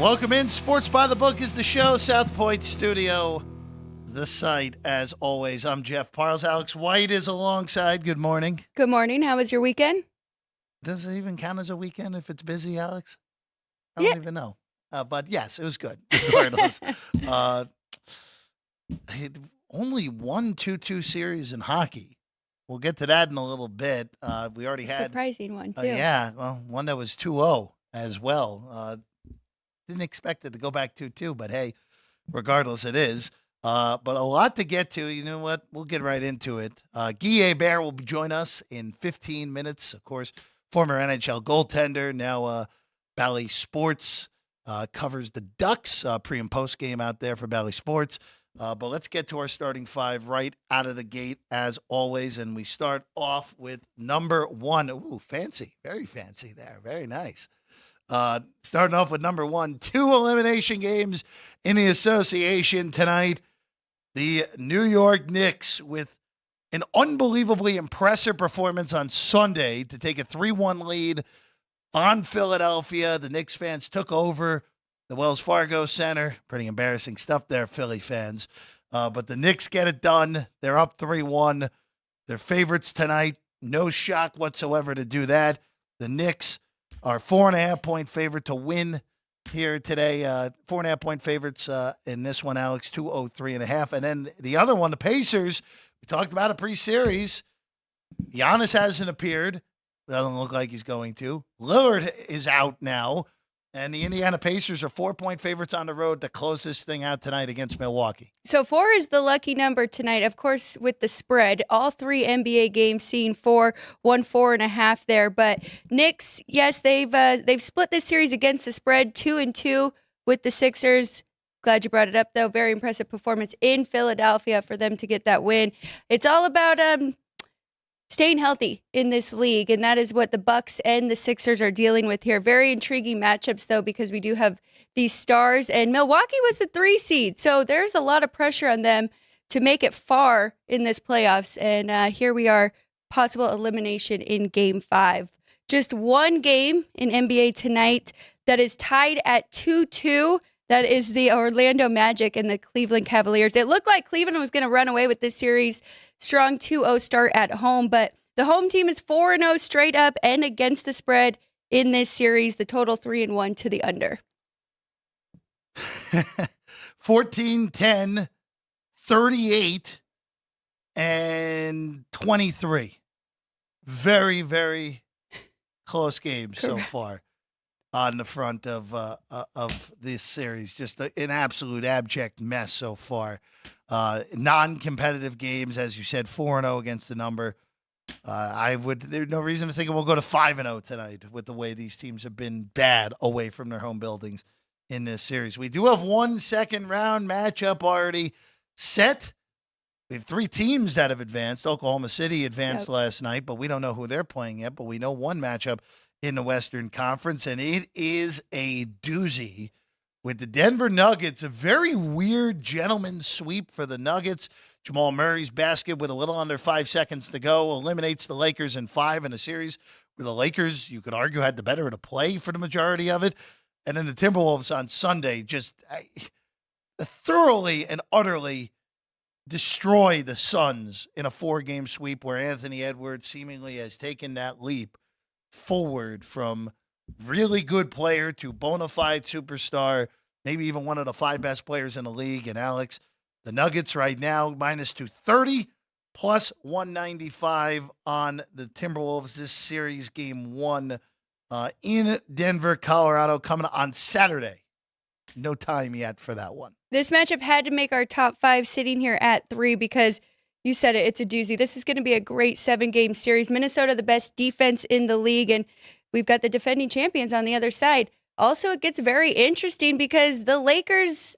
Welcome in. Sports by the Book is the show. South Point Studio, the site, as always. I'm Jeff Parles. Alex White is alongside. Good morning. Good morning. How was your weekend? Does it even count as a weekend if it's busy, Alex? I don't even know. But yes, it was good. Regardless. Only one 2-2 series in hockey. We'll get to that in a little bit. We already had surprising one, too. One that was 2-0 as well. Didn't expect it to go back 2-2, but hey, regardless, it is. But a lot to get to. You know what? We'll get right into it. Hebert will join us in 15 minutes. Of course, former NHL goaltender, now Bally Sports, covers the Ducks pre- and post-game out there for Bally Sports. But let's get to our starting five right out of the gate, as always. And we start off with number one. Ooh, fancy. Very fancy there. Very nice. Starting off with number one, 2 elimination games in the association tonight. The New York Knicks with an unbelievably impressive performance on Sunday to take a 3-1 lead on Philadelphia. The Knicks fans took over the Wells Fargo Center. Pretty embarrassing stuff there, Philly fans. But the Knicks get it done. They're up 3-1. They're favorites tonight. No shock whatsoever to do that. The Knicks are 4.5-point favorite to win here today. 4.5-point favorites in this one, Alex, 203.5. And then the other one, the Pacers, we talked about a pre-series. Giannis hasn't appeared. Doesn't look like he's going to. Lillard is out now. And the Indiana Pacers are 4-point favorites on the road to close this thing out tonight against Milwaukee. So 4 is the lucky number tonight, of course, with the spread. All 3 NBA games seeing 4, 1 4.5 there. But Knicks, yes, they've split this series against the spread 2-2 with the Sixers. Glad you brought it up, though. Very impressive performance in Philadelphia for them to get that win. It's all about staying healthy in this league, and that is what the Bucks and the Sixers are dealing with here. Very intriguing matchups, though, because we do have these stars, and Milwaukee was a 3 seed, so there's a lot of pressure on them to make it far in this playoffs, and here we are, possible elimination in Game 5. Just one game in NBA tonight that is tied at 2-2. That is the Orlando Magic and the Cleveland Cavaliers. It looked like Cleveland was going to run away with this series. Strong 2-0 start at home, but the home team is 4-0 straight up and against the spread in this series. The total 3-1 to the under. 14-10, 38, and 23. Very, very close games so far on the front of this series. Just an absolute abject mess so far. Non-competitive games, as you said, 4-0 against the number. There's no reason to think it will go to 5-0 tonight with the way these teams have been bad away from their home buildings in this series. We do have one second round matchup already set. We have 3 teams that have advanced. Oklahoma City advanced last night, but we don't know who they're playing yet. But we know one matchup in the Western Conference, and it is a doozy with the Denver Nuggets. A very weird gentleman's sweep for the Nuggets. Jamal Murray's basket with a little under 5 seconds to go eliminates the Lakers in 5 in a series where the Lakers, you could argue, had the better of the play for the majority of it. And then the Timberwolves on Sunday just thoroughly and utterly destroy the Suns in a 4-game sweep where Anthony Edwards seemingly has taken that leap forward from really good player to bona fide superstar, maybe even one of the 5 best players in the league. And Alex, the Nuggets right now, minus 230, plus 195 on the Timberwolves. This series, game 1 in Denver, Colorado, coming on Saturday. No time yet for that one. This matchup had to make our top 5 sitting here at 3 because you said it, it's a doozy. This is going to be a great 7-game series. Minnesota, the best defense in the league, and we've got the defending champions on the other side. Also, it gets very interesting because the Lakers,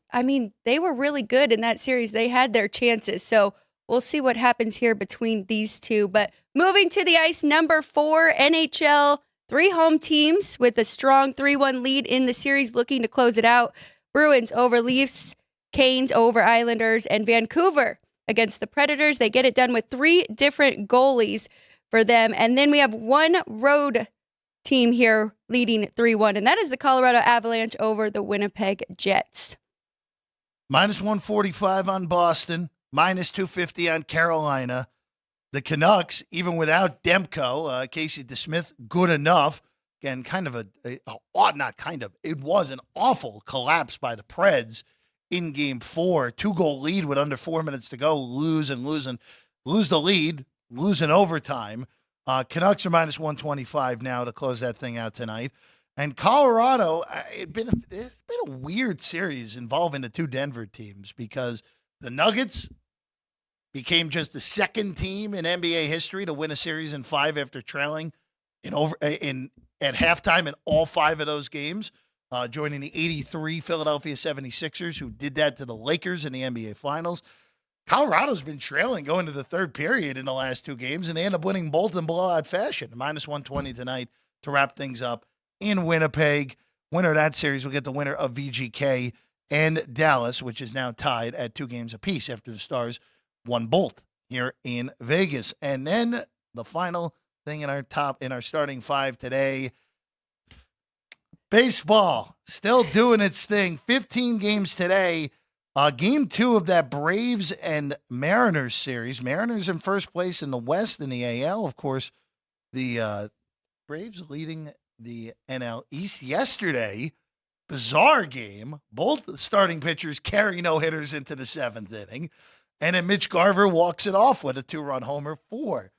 they were really good in that series. They had their chances. So we'll see what happens here between these two. But moving to the ice, number 4, NHL, 3 home teams with a strong 3-1 lead in the series looking to close it out. Bruins over Leafs, Canes over Islanders, and Vancouver against the Predators. They get it done with 3 different goalies for them. And then we have one road team here leading 3-1, and that is the Colorado Avalanche over the Winnipeg Jets. Minus 145 on Boston, minus 250 on Carolina. The Canucks, even without Demko, Casey DeSmith, good enough. Again, it was an awful collapse by the Preds in Game 4. 2-goal lead with under 4 minutes to go. Lose the lead, lose in overtime. Canucks are minus 125 now to close that thing out tonight. And Colorado, it's been a weird series involving the two Denver teams because the Nuggets became just the second team in NBA history to win a series in 5 after trailing at halftime in all 5 of those games, joining the 83 Philadelphia 76ers, who did that to the Lakers in the NBA Finals. Colorado's been trailing going to the third period in the last 2 games, and they end up winning both in blowout fashion. Minus 120 tonight to wrap things up in Winnipeg. Winner of that series will get the winner of VGK and Dallas, which is now tied at 2 games apiece after the Stars won both here in Vegas. And then the final thing in our starting 5 today, baseball still doing its thing. 15 games today. Game 2 of that Braves and Mariners series. Mariners in first place in the West in the AL. Of course, the Braves leading the NL East yesterday. Bizarre game. Both starting pitchers carry no-hitters into the 7th inning. And then Mitch Garver walks it off with a 2-run homer for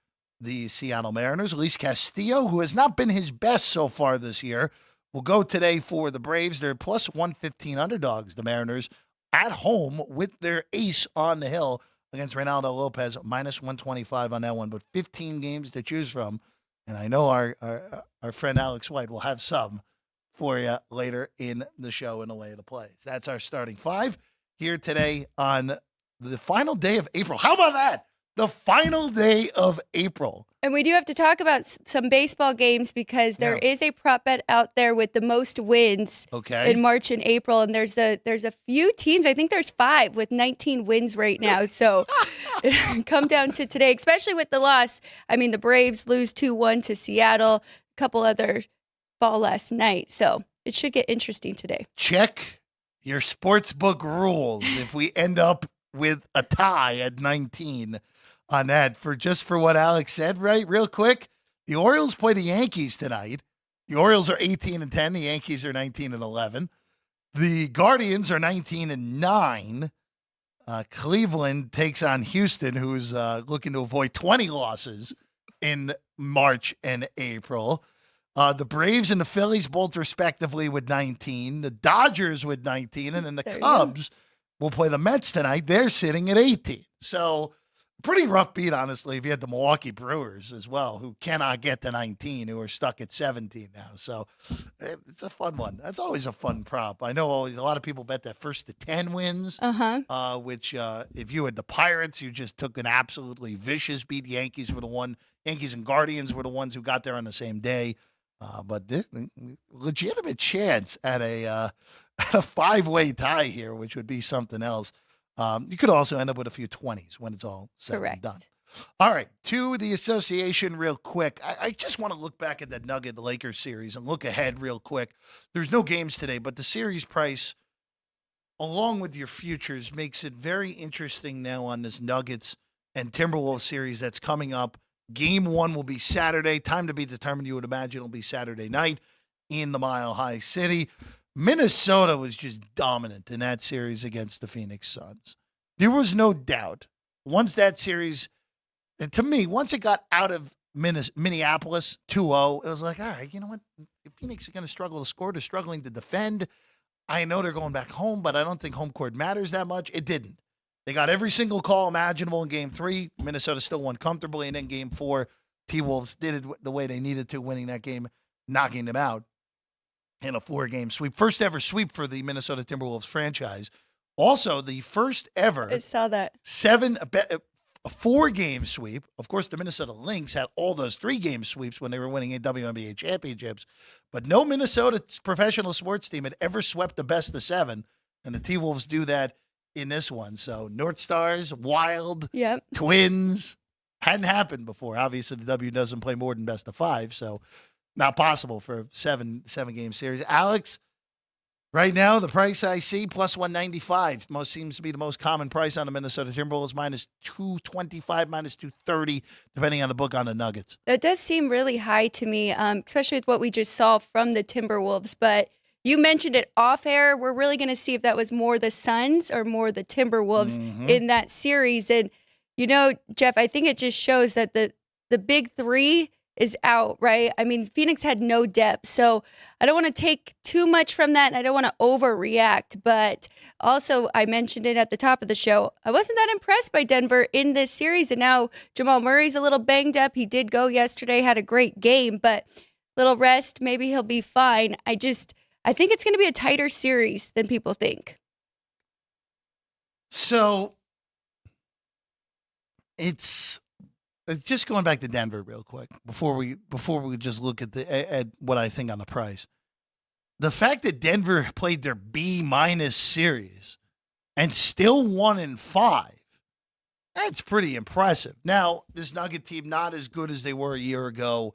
the Seattle Mariners. Luis Castillo, who has not been his best so far this year, will go today for the Braves. They're plus 115 underdogs, the Mariners, at home with their ace on the hill against Reynaldo Lopez, minus 125 on that one. But 15 games to choose from. And I know our friend Alex White will have some for you later in the show in the way of the plays. That's our starting 5 here today on the final day of April. How about that? The final day of April. And we do have to talk about some baseball games because there is a prop bet out there with the most wins in March and April. And there's a few teams, I think there's 5 with 19 wins right now. So come down to today, especially with the loss. I mean, the Braves lose 2-1 to Seattle, a couple other fall last night. So it should get interesting today. Check your sportsbook rules if we end up with a tie at 19 on that for what Alex said, right? Real quick, the Orioles play the Yankees tonight. The Orioles are 18-10. The Yankees are 19-11. The Guardians are 19-9. Cleveland takes on Houston, who's looking to avoid 20 losses in March and April. The Braves and the Phillies both respectively with 19. The Dodgers with 19. And then the Cubs will play the Mets tonight. They're sitting at 18. So pretty rough beat, honestly, if you had the Milwaukee Brewers as well, who cannot get to 19, who are stuck at 17 now. So it's a fun one. That's always a fun prop. I know a lot of people bet that first to 10 wins, which if you had the Pirates, you just took an absolutely vicious beat. Yankees and Guardians were the ones who got there on the same day. But this legitimate chance at a 5-way tie here, which would be something else. You could also end up with a few 20s when it's all said and done. All right, to the association real quick. I just want to look back at that Nugget-Lakers series and look ahead real quick. There's no games today, but the series price, along with your futures, makes it very interesting now on this Nuggets and Timberwolves series that's coming up. Game 1 will be Saturday. Time to be determined. You would imagine it'll be Saturday night in the Mile High City. Minnesota was just dominant in that series against the Phoenix Suns. There was no doubt. Once that series, and to me, once it got out of Minneapolis 2-0, it was like, all right, you know what? If Phoenix is going to struggle to score, they're struggling to defend. I know they're going back home, but I don't think home court matters that much. It didn't. They got every single call imaginable in Game 3. Minnesota still won comfortably. And then Game 4, T-Wolves did it the way they needed to, winning that game, knocking them out in a 4-game sweep. First ever sweep for the Minnesota Timberwolves franchise. Also, the first ever I saw that. 4-game sweep. Of course, the Minnesota Lynx had all those 3-game sweeps when they were winning WNBA championships. But no Minnesota professional sports team had ever swept the best of 7. And the T-Wolves do that in this one. So North Stars, Wild, Twins, hadn't happened before. Obviously, the W doesn't play more than best of 5. So not possible for a seven game series. Alex, right now the price I see plus 195 most seems to be the most common price on the Minnesota Timberwolves, minus 225, minus 230, depending on the book on the Nuggets. That does seem really high to me, especially with what we just saw from the Timberwolves. But you mentioned it off air. We're really going to see if that was more the Suns or more the Timberwolves in that series. And, Jeff, I think it just shows that the big three is out, right? I mean, Phoenix had no depth. So I don't want to take too much from that, and I don't want to overreact. But also, I mentioned it at the top of the show, I wasn't that impressed by Denver in this series. And now Jamal Murray's a little banged up. He did go yesterday, had a great game, but little rest, maybe he'll be fine. I think it's going to be a tighter series than people think. So it's just going back to Denver real quick before we just look at what I think on the price. The fact that Denver played their B- series and still 1-5, that's pretty impressive. Now, this Nugget team not as good as they were a year ago.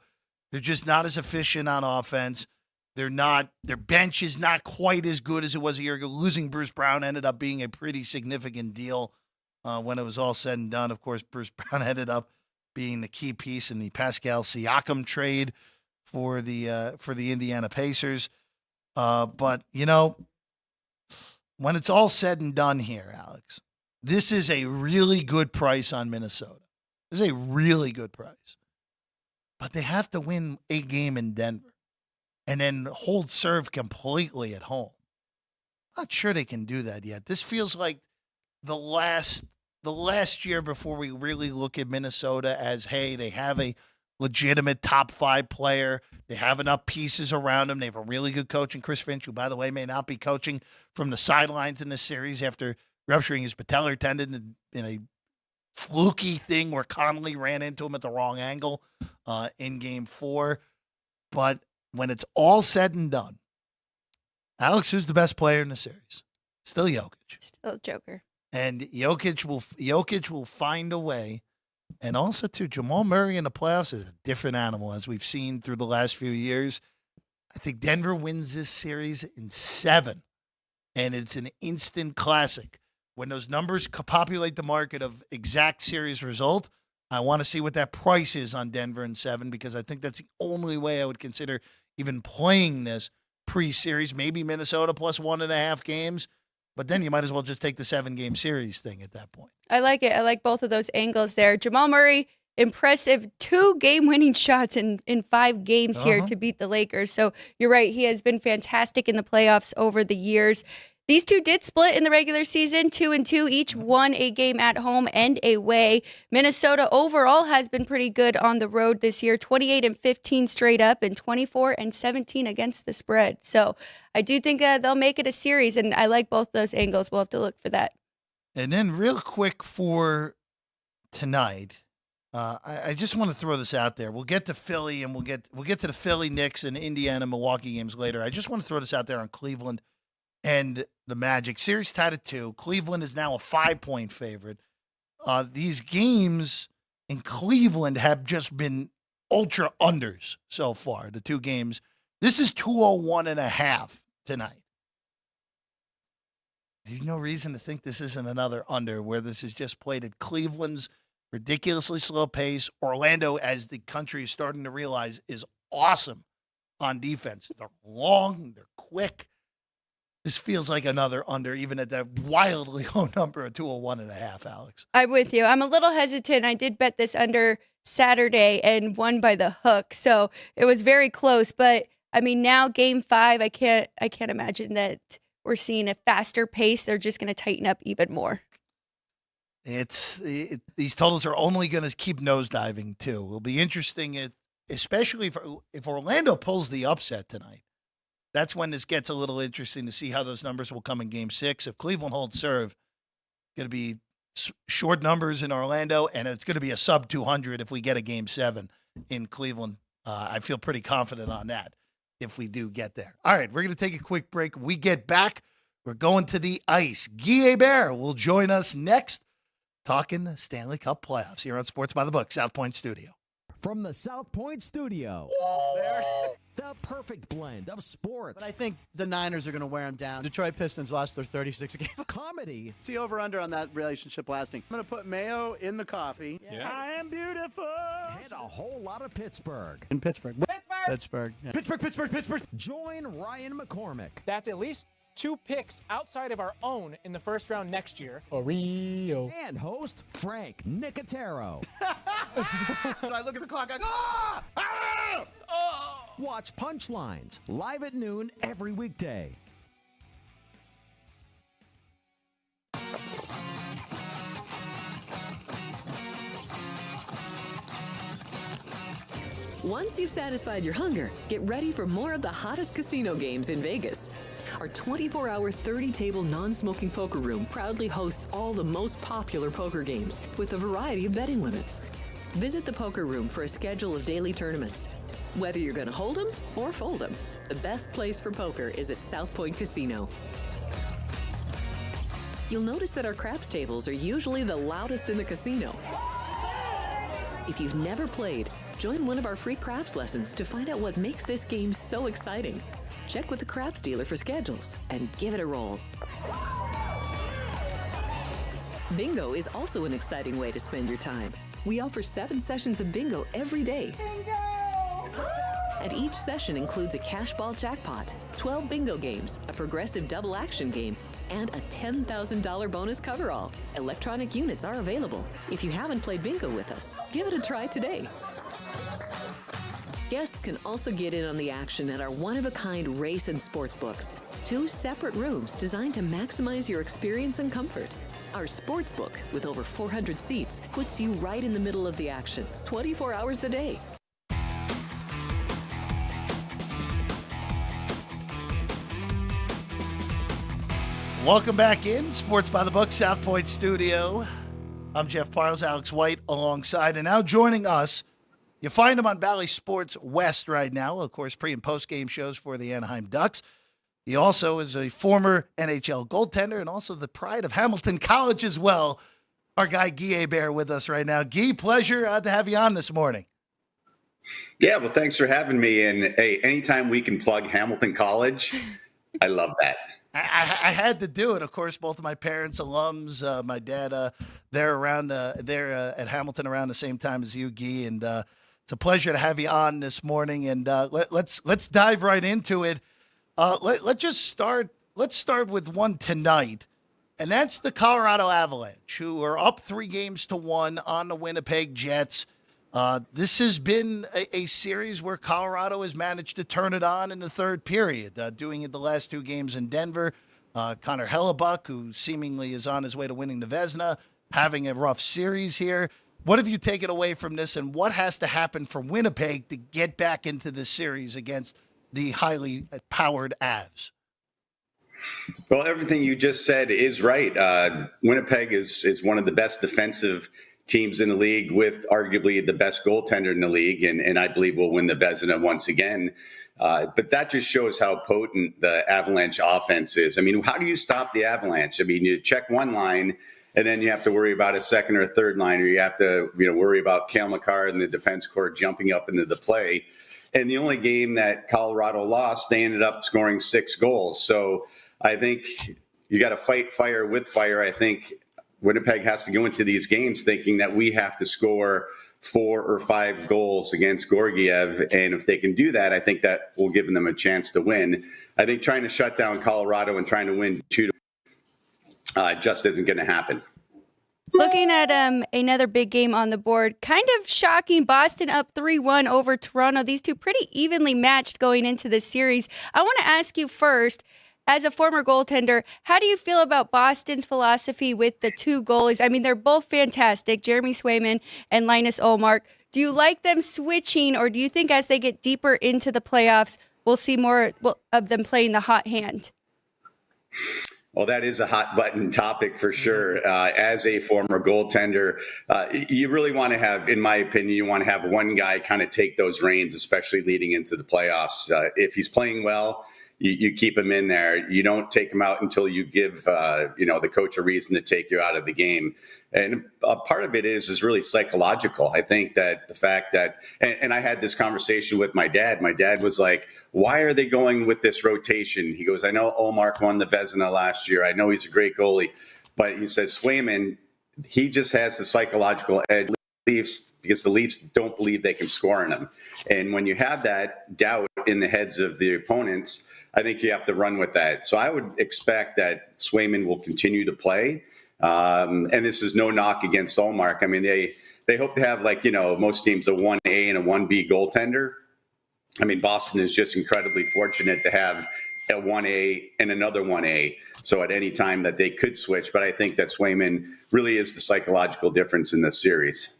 They're just not as efficient on offense. Their bench is not quite as good as it was a year ago. Losing Bruce Brown ended up being a pretty significant deal when it was all said and done. Of course, Bruce Brown ended up being the key piece in the Pascal Siakam trade for the Indiana Pacers. But, when it's all said and done here, Alex, this is a really good price on Minnesota. This is a really good price. But they have to win a game in Denver and then hold serve completely at home. I'm not sure they can do that yet. This feels like the last year before we really look at Minnesota as, hey, they have a legitimate top 5 player. They have enough pieces around them. They have a really good coach in Chris Finch, who, by the way, may not be coaching from the sidelines in this series after rupturing his patellar tendon in a fluky thing where Conley ran into him at the wrong angle in Game 4. But when it's all said and done, Alex, who's the best player in the series? Still Jokic. Still Joker. And Jokic will find a way. And also, too, Jamal Murray in the playoffs is a different animal, as we've seen through the last few years. I think Denver wins this series in 7, and it's an instant classic. When those numbers populate the market of exact series result, I want to see what that price is on Denver in 7, because I think that's the only way I would consider even playing this pre-series. Maybe Minnesota plus 1.5 games. But then you might as well just take the 7-game series thing at that point. I like it. I like both of those angles there. Jamal Murray, impressive 2 game-winning shots in 5 games here to beat the Lakers. So you're right. He has been fantastic in the playoffs over the years. These two did split in the regular season, 2-2. Each won a game at home and away. Minnesota overall has been pretty good on the road this year, 28-15 straight up and 24-17 against the spread. So I do think they'll make it a series, and I like both those angles. We'll have to look for that. And then real quick for tonight, I just want to throw this out there. We'll get to Philly, and we'll get to the Philly, Knicks, and Indiana, Milwaukee games later. I just want to throw this out there on Cleveland and the Magic. Series tied at 2. Cleveland is now a 5-point favorite. These games in Cleveland have just been ultra unders so far, the 2 games. This is 201.5 tonight. There's no reason to think this isn't another under, where this is just played at Cleveland's ridiculously slow pace. Orlando, as the country is starting to realize, is awesome on defense. They're long, they're quick. This feels like another under, even at that wildly low number of 201.5, Alex. I'm with you. I'm a little hesitant. I did bet this under Saturday and won by the hook, so it was very close. But I mean, now Game 5, I can't imagine that we're seeing a faster pace. They're just going to tighten up even more. These totals are only going to keep nosediving too. It'll be interesting, especially if Orlando pulls the upset tonight. That's when this gets a little interesting to see how those numbers will come in Game 6. If Cleveland holds serve, it's going to be short numbers in Orlando, and it's going to be a sub 200 if we get a Game 7 in Cleveland. I feel pretty confident on that if we do get there. All right, we're going to take a quick break. When we get back, we're going to the ice. Guy Hebert will join us next, talking the Stanley Cup playoffs here on Sports by the Book, South Point Studio. from the South Point studio. The perfect blend of sports, But I think the Niners are going to wear them down. Detroit Pistons lost their 36 games. comedy, See over-under on that relationship lasting. I'm going to put mayo in the coffee. Yeah. I am beautiful, and a whole lot of Pittsburgh. In Pittsburgh. Pittsburgh. Yeah. Pittsburgh. Join Ryan McCormick, That's at least 2 picks outside of our own in the first round next year. Oreo. and host Frank Nicotero. When I look at the clock, I go, ah! Ah! Watch Punchlines live at noon every weekday. Once you've satisfied your hunger, get ready for more of the hottest casino games in Vegas. Our 24-hour, 30-table non-smoking poker room proudly hosts all the most popular poker games with a variety of betting limits. Visit the poker room for a schedule of daily tournaments. Whether you're going to hold 'em or fold 'em, the best place for poker is at South Point Casino. You'll notice that our craps tables are usually the loudest in the casino. If you've never played, join one of our free craps lessons to find out what makes this game so exciting. Check with the craps dealer for schedules and give it a roll. Bingo is also an exciting way to spend your time. We offer 7 sessions of bingo every day. And each session includes a cash ball jackpot, 12 bingo games, a progressive double action game, and a $10,000 bonus coverall. Electronic units are available. If you haven't played bingo with us, give it a try today. Guests can also get in on the action at our one-of-a-kind race and sports books. 2 separate rooms designed to maximize your experience and comfort. Our sports book, with over 400 seats, puts you right in the middle of the action, 24 hours a day. Welcome back in Sports by the Book, South Point Studio. I'm Jeff Parles, Alex White alongside, and now joining us, you find him on Bally Sports West right now, of course, pre- and post-game shows for the Anaheim Ducks. He also is a former NHL goaltender and also the pride of Hamilton College as well. Our guy, Guy Hebert, with us right now. Guy, pleasure to have you on this morning. Yeah, well, thanks for having me. And hey, anytime we can plug Hamilton College, I love that. I had to do it. Of course, both of my parents, alums, my dad, they're around, they're at Hamilton around the same time as you, Guy, and it's a pleasure to have you on this morning. And let's dive right into it. Let's just start. Let's start with one tonight, and that's the Colorado Avalanche, who are up 3-1 on the Winnipeg Jets. This has been a series where Colorado has managed to turn it on in the third period, doing it the last 2 games in Denver. Connor Hellebuck, who seemingly is on his way to winning the Vezina, having a rough series here. What have you taken away from this, and what has to happen for Winnipeg to get back into this series against the highly powered Avs? Well, everything you just said is right. Winnipeg is one of the best defensive teams in the league with arguably the best goaltender in the league, and I believe will win the Vezina once again. But that just shows how potent the Avalanche offense is. I mean, how do you stop the Avalanche? I mean, you check one line, and then you have to worry about a second or third line, or you have to worry about Cale Makar and the defense corps jumping up into the play. And the only game that Colorado lost, they ended up scoring 6 goals. So I think you got to fight fire with fire. I think Winnipeg has to go into these games thinking that we have to score 4 or 5 goals against Georgiev. And if they can do that, I think that will give them a chance to win. I think trying to shut down Colorado and trying to win 2 just isn't going to happen. Looking at another big game on the board, kind of shocking. Boston up 3-1 over Toronto. These two pretty evenly matched going into this series. I want to ask you first, as a former goaltender, how do you feel about Boston's philosophy with the 2 goalies? I mean, they're both fantastic, Jeremy Swayman and Linus Ullmark. Do you like them switching, or do you think as they get deeper into the playoffs, we'll see more of them playing the hot hand? Well, that is a hot button topic for sure. As a former goaltender, you really want to have, in my opinion, you want to have one guy kind of take those reins, especially leading into the playoffs. If he's playing well, you keep him in there. You don't take him out until you give the coach a reason to take you out of the game. And a part of it is really psychological. I think that the fact that, and I had this conversation with my dad. My dad was like, why are they going with this rotation? He goes, I know Olmark won the Vezina last year. I know he's a great goalie. But he says Swayman, he just has the psychological edge because the Leafs don't believe they can score on him. And when you have that doubt in the heads of the opponents, I think you have to run with that. So I would expect that Swayman will continue to play. And this is no knock against Olmark. I mean, they hope to have, most teams, a 1A and a 1B goaltender. I mean, Boston is just incredibly fortunate to have a 1A and another 1A. So at any time that they could switch. But I think that Swayman really is the psychological difference in this series.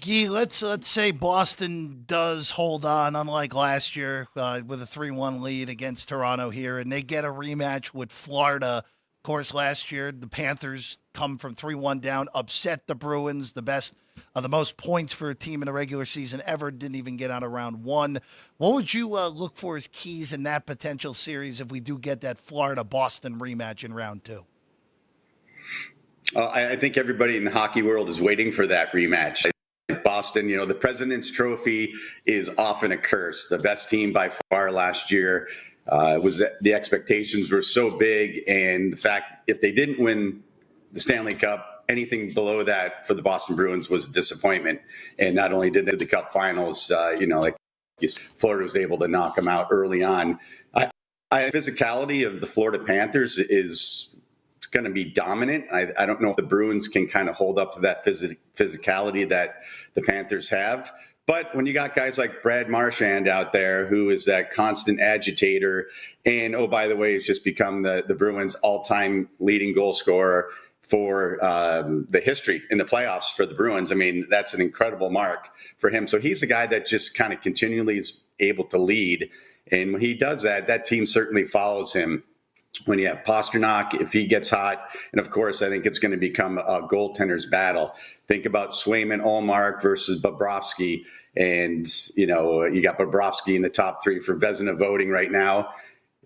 Guy, let's say Boston does hold on, unlike last year with a 3-1 lead against Toronto here, and they get a rematch with Florida. Of course, last year the Panthers come from 3-1 down, upset the Bruins, the most points for a team in a regular season ever, didn't even get out of round one. What would you look for as keys in that potential series if we do get that Florida-Boston rematch in round two? I think everybody in the hockey world is waiting for that rematch. Boston, the President's Trophy is often a curse. The best team by far last year was the expectations were so big, and the fact if they didn't win the Stanley Cup, anything below that for the Boston Bruins was a disappointment. And not only did they the Cup Finals, Florida was able to knock them out early on. Physicality of the Florida Panthers is going to be dominant. I don't know if the Bruins can kind of hold up to that physicality that the Panthers have. But when you got guys like Brad Marchand out there, who is that constant agitator, and, oh, by the way, has just become the Bruins' all-time leading goal scorer for the history in the playoffs for the Bruins. I mean, that's an incredible mark for him. So he's a guy that just kind of continually is able to lead. And when he does that, that team certainly follows him. When you have Pasternak, if he gets hot, and of course, I think it's going to become a goaltender's battle. Think about Swayman, Olmark versus Bobrovsky, and you got Bobrovsky in the top three for Vezina voting right now.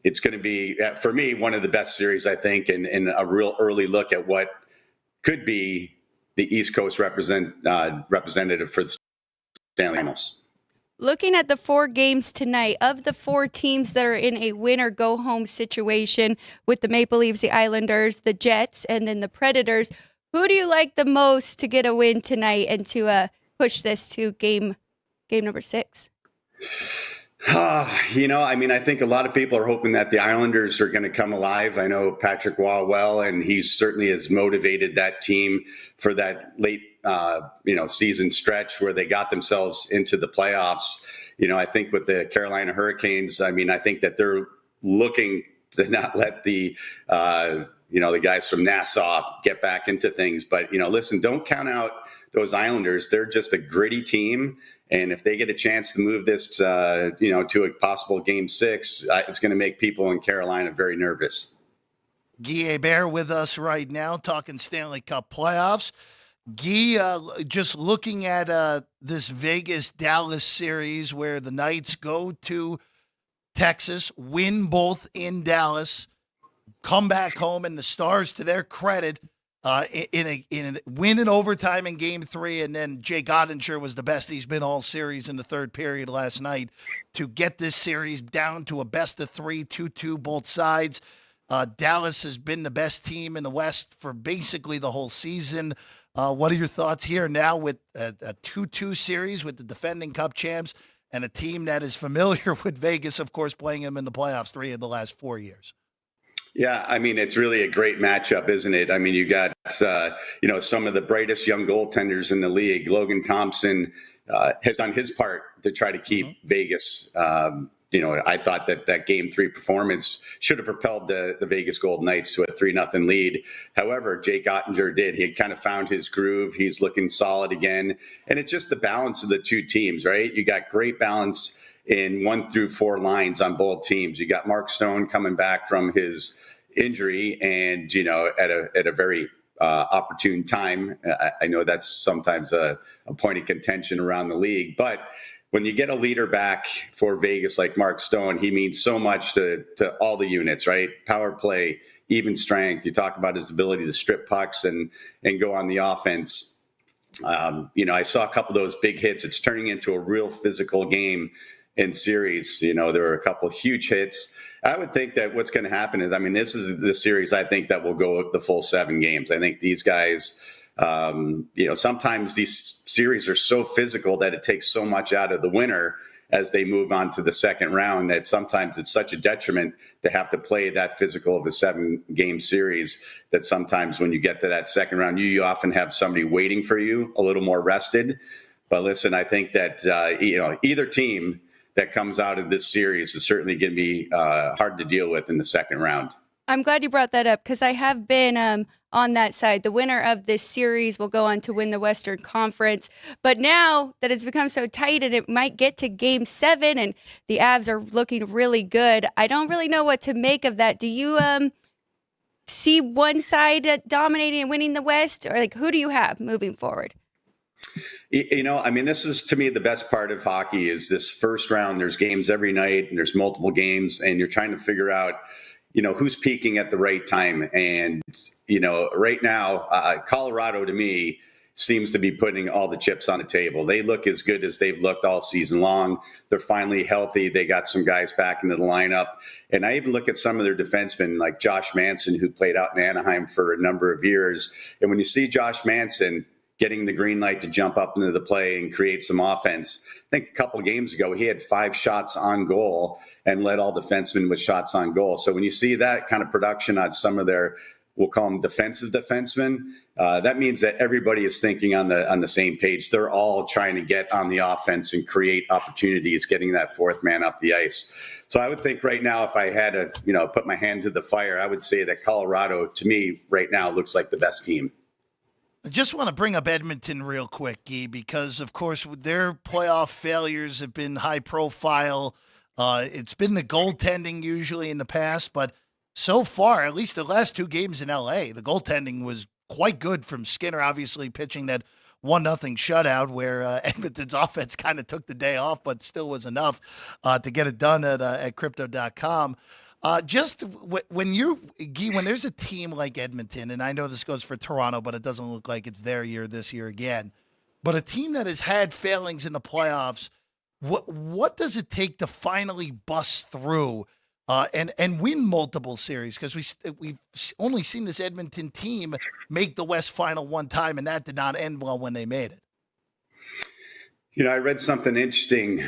It's going to be, for me, one of the best series, I think, and a real early look at what could be the East Coast representative for the Stanley Finals. Looking at the 4 games tonight, of the 4 teams that are in a win-or-go-home situation with the Maple Leafs, the Islanders, the Jets, and then the Predators, who do you like the most to get a win tonight and to push this to game number 6? I think a lot of people are hoping that the Islanders are going to come alive. I know Patrick Waugh well, and he certainly has motivated that team for that late season stretch where they got themselves into the playoffs. I think with the Carolina Hurricanes, I think that they're looking to not let the guys from Nassau get back into things. But, listen, don't count out those Islanders. They're just a gritty team. And if they get a chance to move this, to a possible game 6, it's going to make people in Carolina very nervous. Guy Hebert with us right now, talking Stanley Cup playoffs. Guy, just looking at this Vegas-Dallas series where the Knights go to Texas, win both in Dallas, come back home, and the Stars, to their credit, in a win in overtime in Game 3, and then Jake Ottinger was the best he's been all series in the third period last night to get this series down to a best-of-3, 2-2 both sides. Dallas has been the best team in the West for basically the whole season. What are your thoughts here now with a 2-2 series with the defending Cup champs and a team that is familiar with Vegas, of course, playing them in the playoffs 3 of the last 4 years? Yeah, it's really a great matchup, isn't it? You got, some of the brightest young goaltenders in the league. Logan Thompson has done his part to try to keep Vegas. I thought that Game 3 performance should have propelled the Vegas Golden Knights to a 3-0 lead. However, Jake Ottinger did. He had kind of found his groove. He's looking solid again. And it's just the balance of the two teams, right? You got great balance in 1 through 4 lines on both teams. You got Mark Stone coming back from his injury and, at a very opportune time. I know that's sometimes a point of contention around the league, but when you get a leader back for Vegas like Mark Stone, he means so much to all the units, right? Power play, even strength. You talk about his ability to strip pucks and go on the offense. I saw a couple of those big hits. It's turning into a real physical game in series. There were a couple of huge hits. I would think that what's going to happen is, this is the series I think that will go the full 7 games. I think these guys, sometimes these series are so physical that it takes so much out of the winner as they move on to the second round that sometimes it's such a detriment to have to play that physical of a 7-game series that sometimes when you get to that second round, you often have somebody waiting for you a little more rested. But listen, I think that, either team that comes out of this series is certainly going to be hard to deal with in the second round. I'm glad you brought that up because I have been on that side. The winner of this series will go on to win the Western Conference. But now that it's become so tight and it might get to Game 7 and the Avs are looking really good, I don't really know what to make of that. Do you see one side dominating and winning the West? Or who do you have moving forward? This is, to me, the best part of hockey is this first round. There's games every night and there's multiple games and you're trying to figure out who's peaking at the right time. And, right now, Colorado, to me, seems to be putting all the chips on the table. They look as good as they've looked all season long. They're finally healthy. They got some guys back into the lineup. And I even look at some of their defensemen like Josh Manson, who played out in Anaheim for a number of years. And when you see Josh Manson getting the green light to jump up into the play and create some offense. I think a couple of games ago, he had 5 shots on goal and led all defensemen with shots on goal. So when you see that kind of production on some of their, we'll call them defensive defensemen, that means that everybody is thinking on the same page. They're all trying to get on the offense and create opportunities, getting that fourth man up the ice. So I would think right now, if I had to, put my hand to the fire, I would say that Colorado, to me, right now looks like the best team. I just want to bring up Edmonton real quick, Guy, because, of course, their playoff failures have been high profile. It's been the goaltending usually in the past, but so far, at least the last 2 games in L.A., the goaltending was quite good from Skinner, obviously pitching that 1-0 shutout where Edmonton's offense kind of took the day off, but still was enough to get it done at Crypto.com. When there's a team like Edmonton, and I know this goes for Toronto, but it doesn't look like it's their year this year again, but a team that has had failings in the playoffs, what does it take to finally bust through and win multiple series? Because we've only seen this Edmonton team make the West Final one time, and that did not end well when they made it. I read something interesting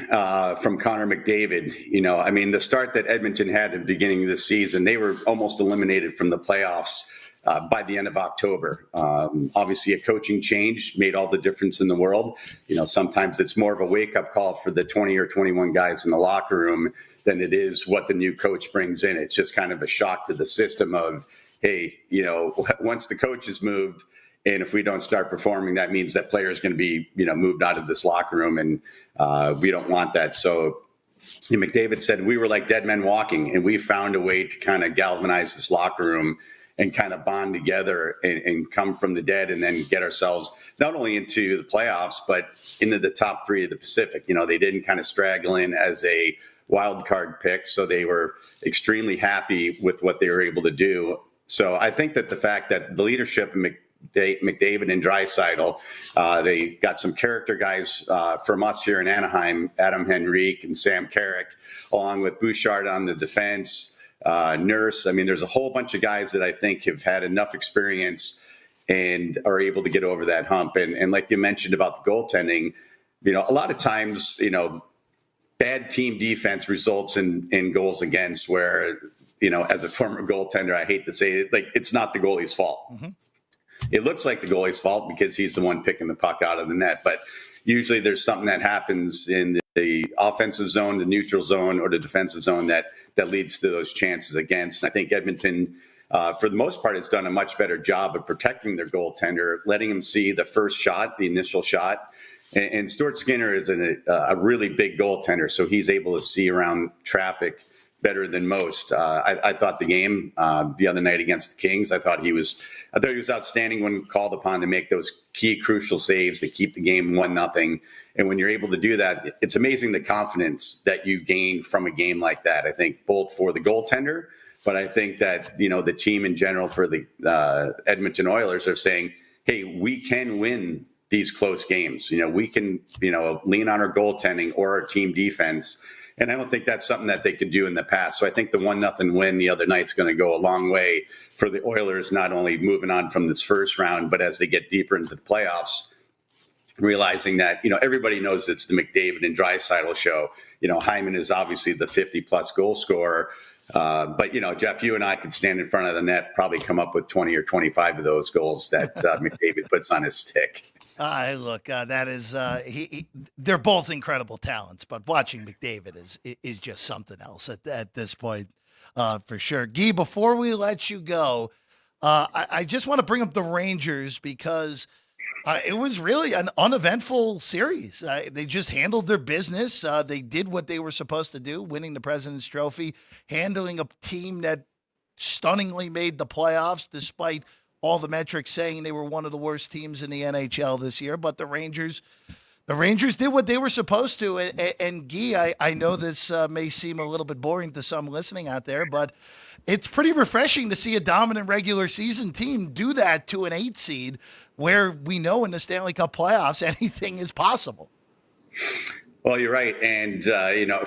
from Connor McDavid. The start that Edmonton had at the beginning of the season, they were almost eliminated from the playoffs by the end of October. Obviously, a coaching change made all the difference in the world. Sometimes it's more of a wake-up call for the 20 or 21 guys in the locker room than it is what the new coach brings in. It's just kind of a shock to the system of, hey, once the coach has moved, and if we don't start performing, that means that players going to be, moved out of this locker room, and we don't want that. So McDavid said we were like dead men walking, and we found a way to kind of galvanize this locker room and kind of bond together and come from the dead, and then get ourselves not only into the playoffs but into the top 3 of the Pacific. They didn't kind of straggle in as a wild card pick, so they were extremely happy with what they were able to do. So I think that the fact that the leadership in McDavid and Draisaitl, they got some character guys from us here in Anaheim, Adam Henrique and Sam Carrick, along with Bouchard on the defense, Nurse. There's a whole bunch of guys that I think have had enough experience and are able to get over that hump. And like you mentioned about the goaltending, a lot of times, bad team defense results in goals against where, as a former goaltender, I hate to say it, it's not the goalie's fault. Mm-hmm. It looks like the goalie's fault because he's the one picking the puck out of the net. But usually there's something that happens in the offensive zone, the neutral zone, or the defensive zone that leads to those chances against. And I think Edmonton, for the most part, has done a much better job of protecting their goaltender, letting him see the first shot, the initial shot. And Stuart Skinner is a really big goaltender, so he's able to see around traffic better than most. I thought the game the other night against the Kings, I thought he was outstanding when called upon to make those key crucial saves to keep the game 1-0. And when you're able to do that, it's amazing the confidence that you gain from a game like that. I think both for the goaltender, but I think that, the team in general for the Edmonton Oilers are saying, hey, we can win these close games. We can, lean on our goaltending or our team defense. And I don't think that's something that they could do in the past. So I think the 1-0 win the other night's going to go a long way for the Oilers, not only moving on from this first round, but as they get deeper into the playoffs, realizing that, everybody knows it's the McDavid and Draisaitl show. Hyman is obviously the 50-plus goal scorer. But, Jeff, you and I could stand in front of the net, probably come up with 20 or 25 of those goals that McDavid puts on his stick. Look, that is they're both incredible talents, but watching McDavid is just something else at this point, for sure. Guy, before we let you go, I just want to bring up the Rangers because it was really an uneventful series. They just handled their business. They did what they were supposed to do, winning the President's Trophy, handling a team that stunningly made the playoffs despite all the metrics saying they were one of the worst teams in the NHL this year. But the Rangers did what they were supposed to. And Guy, I know this may seem a little bit boring to some listening out there, but it's pretty refreshing to see a dominant regular season team do that to an 8 seed where we know in the Stanley Cup playoffs, anything is possible. Well, you're right. And,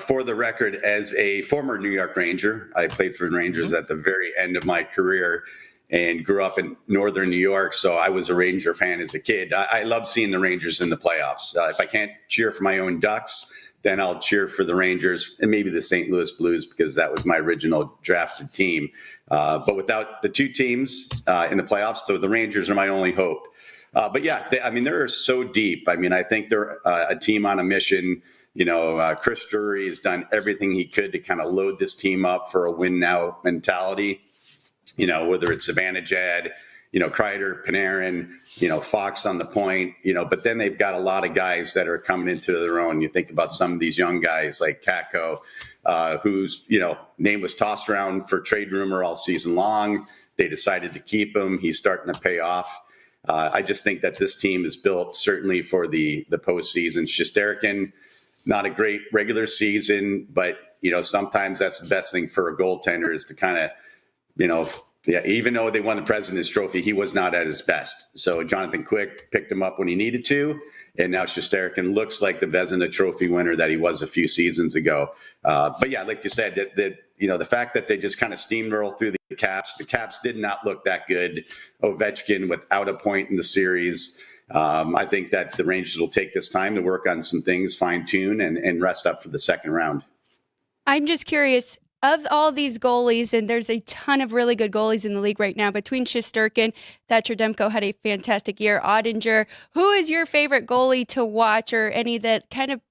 for the record, as a former New York Ranger, I played for the Rangers at the very end of my career and grew up in northern New York. So I was a Ranger fan as a kid. I love seeing the Rangers in the playoffs. If I can't cheer for my own Ducks, then I'll cheer for the Rangers and maybe the St. Louis Blues because that was my original drafted team. But without the two teams in the playoffs, so the Rangers are my only hope. But yeah, they're so deep. I think they're a team on a mission. Chris Drury has done everything he could to kind of load this team up for a win now mentality. Whether it's Savannah Jad, Kreider, Panarin, Fox on the point, but then they've got a lot of guys that are coming into their own. You think about some of these young guys like Kakko, whose, name was tossed around for trade rumor all season long. They decided to keep him. He's starting to pay off. I just think that this team is built certainly for the postseason. Shesterkin, not a great regular season, but, sometimes that's the best thing for a goaltender is to kind of, even though they won the President's Trophy, he was not at his best. So Jonathan Quick picked him up when he needed to, and now Shesterkin looks like the Vezina Trophy winner that he was a few seasons ago. But yeah, like you said, the fact that they just kind of steamrolled through the Caps did not look that good. Ovechkin without a point in the series. I think that the Rangers will take this time to work on some things, fine tune, and rest up for the second round. I'm just curious. Of all these goalies, and there's a ton of really good goalies in the league right now, between Shesterkin, Thatcher Demko had a fantastic year, Ottinger, who is your favorite goalie to watch or any that kind of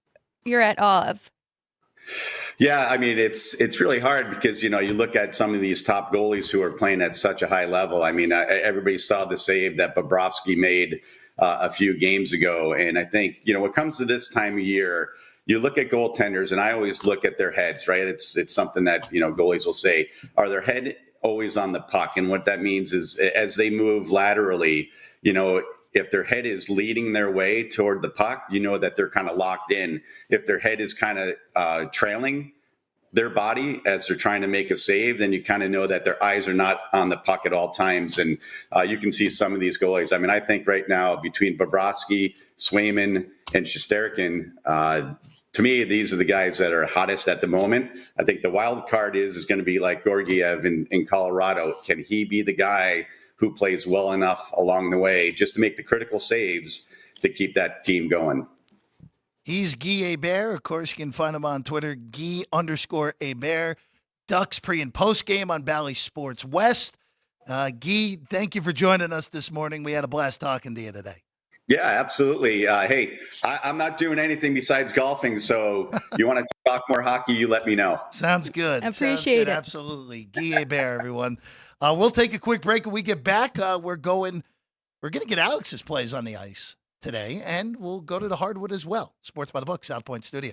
you're at awe of? Yeah, it's really hard because, you look at some of these top goalies who are playing at such a high level. Everybody saw the save that Bobrovsky made a few games ago. And I think, when it comes to this time of year, you look at goaltenders, and I always look at their heads, right? It's something that, goalies will say, are their head always on the puck? And what that means is as they move laterally, if their head is leading their way toward the puck, that they're kind of locked in. If their head is kind of trailing their body as they're trying to make a save, then you kind of know that their eyes are not on the puck at all times. And you can see some of these goalies. I think right now between Bobrovsky, Swayman, and Shesterkin, to me, these are the guys that are hottest at the moment. I think the wild card is going to be like Georgiev in Colorado. Can he be the guy who plays well enough along the way just to make the critical saves to keep that team going? He's Guy Hebert. Of course, you can find him on Twitter, Guy_Hebert. Ducks pre- and post-game on Bally Sports West. Guy, thank you for joining us this morning. We had a blast talking to you today. Yeah, absolutely. Hey, I'm not doing anything besides golfing, so you want to talk more hockey, you let me know. Sounds good. Appreciate it. Absolutely. Guy Hebert, everyone. We'll take a quick break. When we get back, we're going to get Alex's plays on the ice today, and we'll go to the hardwood as well. Sports by the Book, South Point Studio.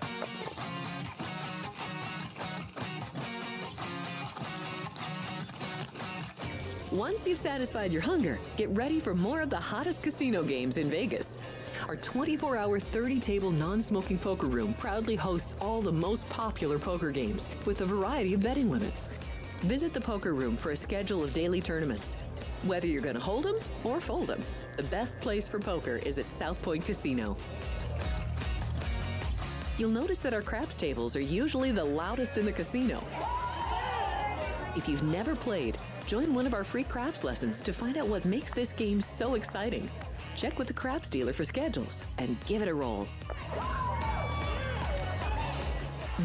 Once you've satisfied your hunger, get ready for more of the hottest casino games in Vegas. Our 24-hour, 30-table non-smoking poker room proudly hosts all the most popular poker games with a variety of betting limits. Visit the poker room for a schedule of daily tournaments. Whether you're going to hold 'em or fold 'em, the best place for poker is at South Point Casino. You'll notice that our craps tables are usually the loudest in the casino. If you've never played, join one of our free craps lessons to find out what makes this game so exciting. Check with the craps dealer for schedules and give it a roll.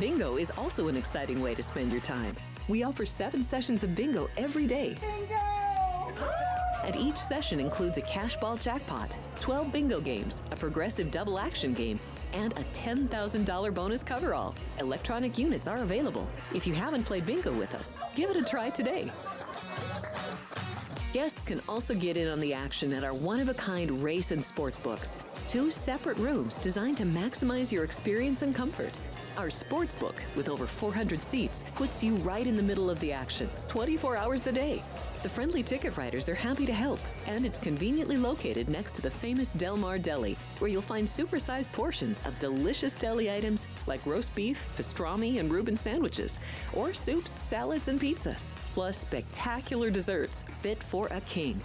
Bingo is also an exciting way to spend your time. We offer 7 sessions of bingo every day. And each session includes a cash ball jackpot, 12 bingo games, a progressive double action game, and a $10,000 bonus coverall. Electronic units are available. If you haven't played bingo with us, give it a try today. Guests can also get in on the action at our one-of-a-kind race and sports books. 2 separate rooms designed to maximize your experience and comfort. Our sports book, with over 400 seats, puts you right in the middle of the action, 24 hours a day. The friendly ticket writers are happy to help, and it's conveniently located next to the famous Del Mar Deli, where you'll find supersized portions of delicious deli items like roast beef, pastrami, and Reuben sandwiches, or soups, salads, and pizza, plus spectacular desserts fit for a king.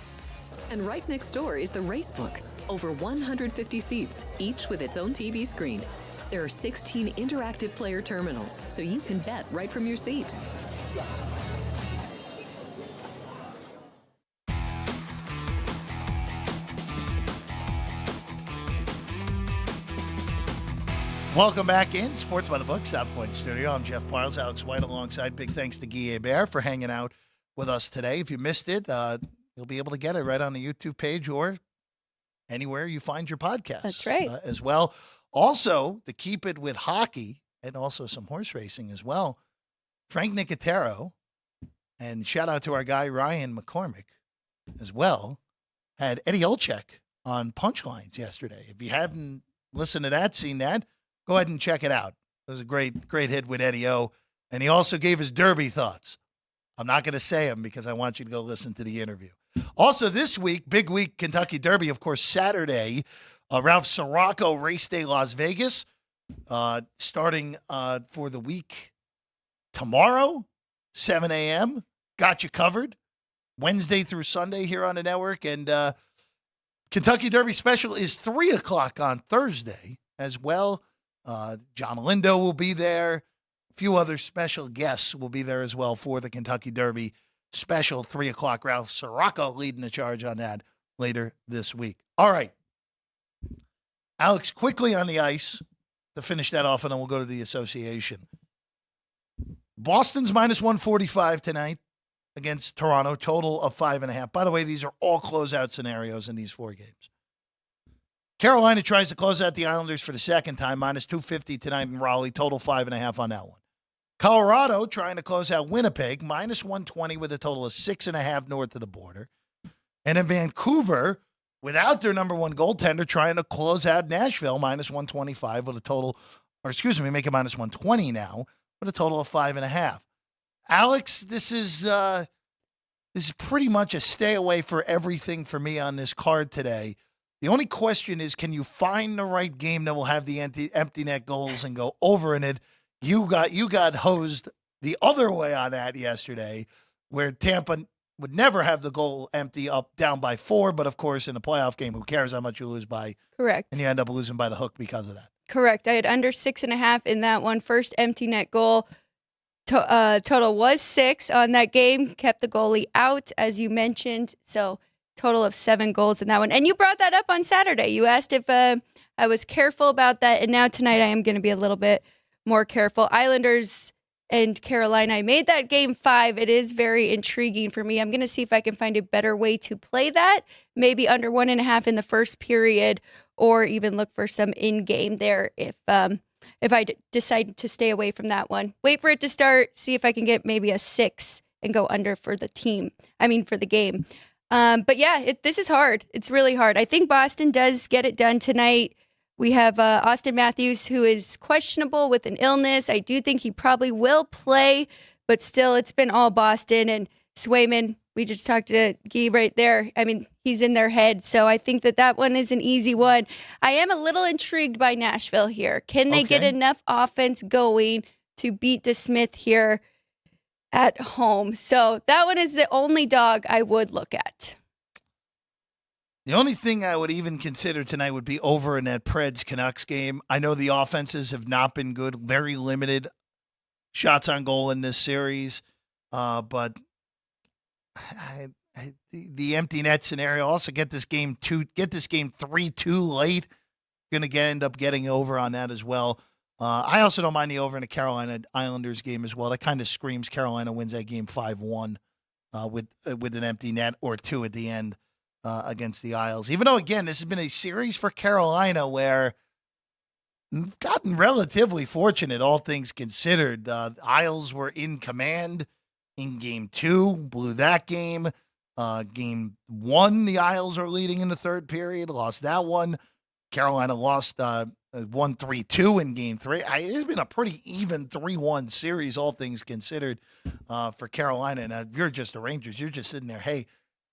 And right next door is the race book, over 150 seats, each with its own TV screen. There are 16 interactive player terminals, so you can bet right from your seat. Welcome back in Sports by the Book, South Point Studio. I'm Jeff Parles, Alex White alongside. Big thanks to Guy Hebert for hanging out with us today. If you missed it, you'll be able to get it right on the YouTube page or anywhere you find your podcast. That's right. As well. Also, to keep it with hockey and also some horse racing as well, Frank Nicotero, and shout out to our guy Ryan McCormick as well, had Eddie Olczyk on Punchlines yesterday. If you haven't listened to that, seen that, go ahead and check it out. It was a great hit with Eddie O. And he also gave his Derby thoughts. I'm not going to say them because I want you to go listen to the interview. Also this week, big week, Kentucky Derby, of course, Saturday, Ralph Sirocco Race Day Las Vegas, starting for the week tomorrow, 7 a.m. Got you covered. Wednesday through Sunday here on the network. And Kentucky Derby special is 3 o'clock on Thursday as well. John Lindo will be there. A few other special guests will be there as well for the Kentucky Derby special, 3 o'clock. Ralph Sirocco leading the charge on that later this week. All right. Alex, quickly on the ice to finish that off, and then we'll go to the association. Boston's minus 145 tonight against Toronto, total of 5.5. By the way, these are all closeout scenarios in these 4 games. Carolina tries to close out the Islanders for the second time, minus 250 tonight in Raleigh, total 5.5 on that one. Colorado trying to close out Winnipeg, minus 120 with a total of 6.5 north of the border. And in Vancouver, without their number one goaltender, trying to close out Nashville, minus 125 with a total, or excuse me, make it minus 120 now, with a total of 5.5. Alex, this is pretty much a stay away for everything for me on this card today. The only question is, can you find the right game that will have the empty net goals and go over in it? You got hosed the other way on that yesterday, where Tampa would never have the goal empty up down by 4, but of course in a playoff game, who cares how much you lose by? Correct. And you end up losing by the hook because of that. Correct. I had under 6.5 in that one. First empty net goal. Total was 6 on that game. Kept the goalie out, as you mentioned. So total of 7 goals in that one. And you brought that up on Saturday. You asked if I was careful about that. And now tonight I am going to be a little bit more careful. Islanders and Carolina, I made that game 5. It is very intriguing for me. I'm going to see if I can find a better way to play that. Maybe under 1.5 in the first period, or even look for some in-game there if I decide to stay away from that one. Wait for it to start, see if I can get maybe a 6 and go under for the game. But yeah, this is hard. It's really hard. I think Boston does get it done tonight. We have Austin Matthews, who is questionable with an illness. I do think he probably will play, but still, it's been all Boston. And Swayman, We just talked to Guy right there. I mean, he's in their head. So I think that one is an easy one. I am a little intrigued by Nashville here. Can they get enough offense going to beat DeSmith here at home? So that one is the only dog I would look at. The only thing I would even consider tonight would be over in that Preds Canucks game. I know the offenses have not been good, very limited shots on goal in this series, but the empty net scenario. Also, get this game 3-2 late. Going to end up getting over on that as well. I also don't mind the over in the Carolina Islanders game as well. That kind of screams Carolina wins that game 5-1 with an empty net or 2 at the end. Against the Isles. Even though, again, this has been a series for Carolina where we've gotten relatively fortunate, all things considered. The Isles were in command in game 2, blew that game. Game 1, the Isles are leading in the third period, lost that one. Carolina lost 1-3-2 in game 3. It's been a pretty even 3-1 series, all things considered, for Carolina. And if you're just the Rangers, you're just sitting there, hey,